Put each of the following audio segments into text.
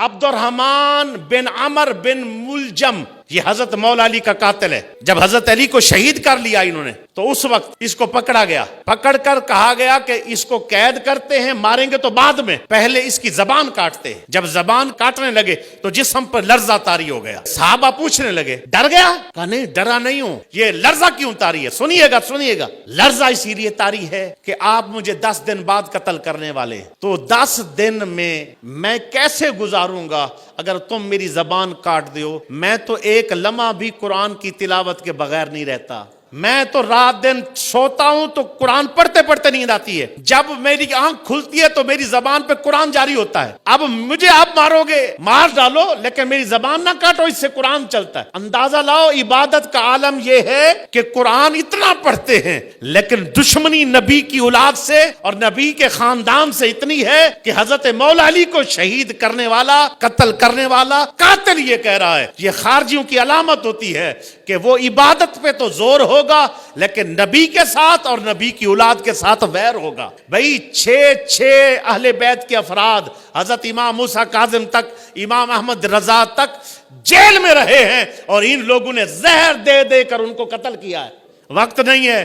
عبد الرحمن بن عمر بن ملجم، یہ حضرت مولا علی کا قاتل ہے۔ جب حضرت علی کو شہید کر لیا انہوں نے تو اس وقت اس کو پکڑا گیا، پکڑ کر کہا گیا کہ اس کو قید کرتے ہیں، ماریں گے تو بعد میں، پہلے اس کی زبان کاٹتے ہیں۔ جب زبان کاٹنے لگے تو جسم پر لرزہ طاری ہو گیا۔ صحابہ پوچھنے لگے ڈر گیا؟ کہا نہیں ڈرا نہیں ہوں۔ یہ لرزہ کیوں طاری ہے؟ سنیے گا لرزہ اسی لیے طاری ہے کہ آپ مجھے 10 دن بعد قتل کرنے والے ہیں، تو 10 دن میں کیسے گزاروں گا اگر تم میری زبان کاٹ دیو؟ میں تو ایک لمحہ بھی قرآن کی تلاوت کے بغیر نہیں رہتا، میں تو رات دن سوتا ہوں تو قرآن پڑھتے پڑھتے نیند آتی ہے، جب میری آنکھ کھلتی ہے تو میری زبان پہ قرآن جاری ہوتا ہے۔ اب مجھے آپ مارو گے، مار ڈالو، لیکن میری زبان نہ کاٹو، اس سے قرآن چلتا ہے۔ اندازہ لاؤ عبادت کا عالم یہ ہے کہ قرآن اتنا پڑھتے ہیں لیکن دشمنی نبی کی اولاد سے اور نبی کے خاندان سے اتنی ہے کہ حضرت مولا علی کو شہید کرنے والا، قتل کرنے والا قاتل یہ کہہ رہا ہے۔ یہ خارجیوں کی علامت ہوتی ہے کہ وہ عبادت پہ تو زور ہوگا لیکن نبی کے ساتھ اور نبی کی اولاد کے ساتھ ویر ہوگا۔ بھئی 6 اہل بیت کے افراد حضرت امام موسیٰ کاظم تک، امام احمد رضا تک جیل میں رہے ہیں اور ان لوگوں نے زہر دے دے کر ان کو قتل کیا ہے۔ وقت نہیں ہے،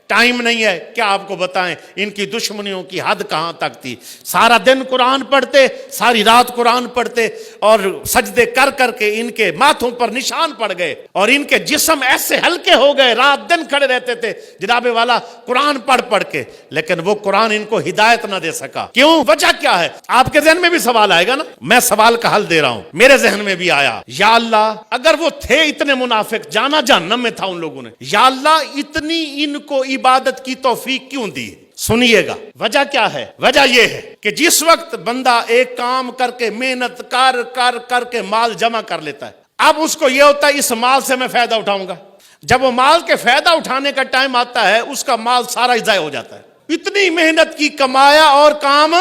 ٹائم نہیں ہے، کیا آپ کو بتائیں ان کی دشمنیوں کی حد کہاں تک تھی۔ سارا دن قرآن پڑھتے، ساری رات قرآن پڑھتے اور سجدے کر کر کے ان کے ماتھوں پر نشان پڑ گئے اور ان کے جسم ایسے ہلکے ہو گئے، رات دن کھڑے رہتے تھے جناب والا قرآن پڑھ کے، لیکن وہ قرآن ان کو ہدایت نہ دے سکا۔ کیوں؟ وجہ کیا ہے؟ آپ کے ذہن میں بھی سوال آئے گا نا، میں سوال کا حل دے رہا ہوں، میرے ذہن میں بھی آیا۔ یا اللہ اگر وہ تھے اتنے منافق، جانا جہنم میں تھا ان لوگوں نے، یا اللہ اتنی ان کو عبادت کی توفیق کیوں دی؟ سنیے گا وجہ کیا ہے۔ وجہ یہ ہے کہ جس وقت بندہ ایک کام کر کے محنت کر کے مال جمع کر لیتا ہے، اب اس کو یہ ہوتا ہے اس مال سے میں فائدہ اٹھاؤں گا۔ جب وہ مال کے فائدہ اٹھانے کا ٹائم آتا ہے اس کا مال سارا ضائع ہو جاتا ہے۔ اتنی محنت کی، کمایا اور کام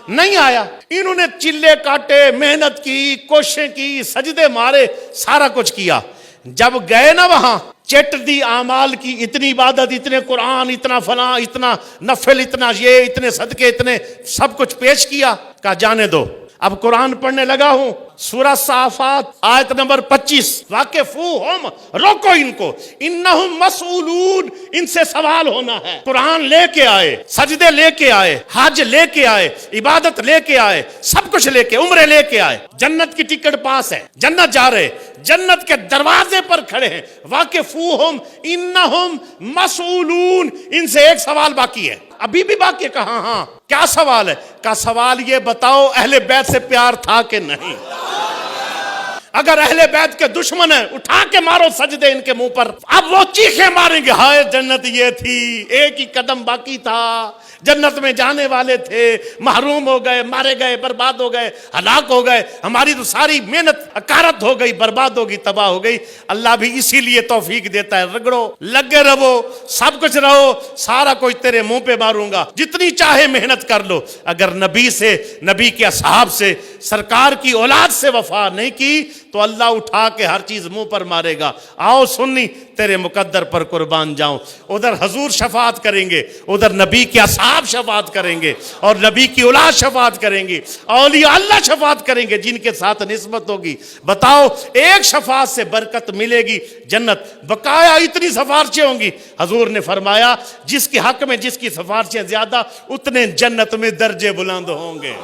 نہیں آیا۔ انہوں نے چلے کاٹے، محنت کی، کوششیں کی، سجدے مارے، سارا کچھ کیا۔ جب گئے نا وہاں چٹ دی اعمال کی، اتنی عبادت، اتنے قرآن، اتنا فلاں، اتنا نفل، اتنا یہ، اتنے صدقے، اتنے سب کچھ پیش کیا، کہا جانے دو اب قرآن پڑھنے لگا ہوں۔ سورہ صافات آیت نمبر 25، واقفوہم، روکو ان کو، انہم مسئولون، ان سے سوال ہونا ہے۔ قرآن لے کے آئے، سجدے لے کے آئے، حج لے کے آئے، عبادت لے کے آئے، سب کچھ لے کے، عمرے لے کے آئے، جنت کی ٹکٹ پاس ہے، جنت جا رہے، جنت کے دروازے پر کھڑے ہیں۔ واقفوہم انہم مسئولون، ان سے ایک سوال باقی ہے، ابھی بھی باقی ہے۔ کہاں؟ ہاں کیا سوال ہے؟ کا سوال یہ بتاؤ اہل بیت سے پیار تھا کہ نہیں؟ اگر اہل بیت کے دشمن ہیں اٹھا کے مارو سجدے ان کے منہ پر۔ اب وہ چیخیں ماریں گے، ہائے جنت یہ تھی، ایک ہی قدم باقی تھا، جنت میں جانے والے تھے، محروم ہو گئے، مارے گئے، برباد ہو گئے، ہلاک ہو گئے، ہماری تو ساری محنت اکارت ہو گئی، برباد ہو گئی، تباہ ہو گئی۔ اللہ بھی اسی لیے توفیق دیتا ہے، رگڑو، لگے رہو، سب کچھ رہو، سارا کچھ تیرے منہ پہ ماروں گا، جتنی چاہے محنت کر لو۔ اگر نبی سے، نبی کے اصحاب سے، سرکار کی اولاد سے وفا نہیں کی تو اللہ اٹھا کے ہر چیز منہ پر مارے گا۔ آؤ سنی تیرے مقدر پر قربان جاؤں۔ ادھر حضور شفاعت کریں گے، ادھر نبی کے اصحاب شفاعت کریں گے اور نبی کی اولاد شفاعت کریں گے، اولیاء اللہ شفاعت کریں گے جن کے ساتھ نسبت ہوگی۔ بتاؤ ایک شفاعت سے برکت ملے گی جنت، بقایا اتنی سفارشیں ہوں گی۔ حضور نے فرمایا جس کے حق میں جس کی سفارشیں زیادہ اتنے جنت میں درجے بلند ہوں گے۔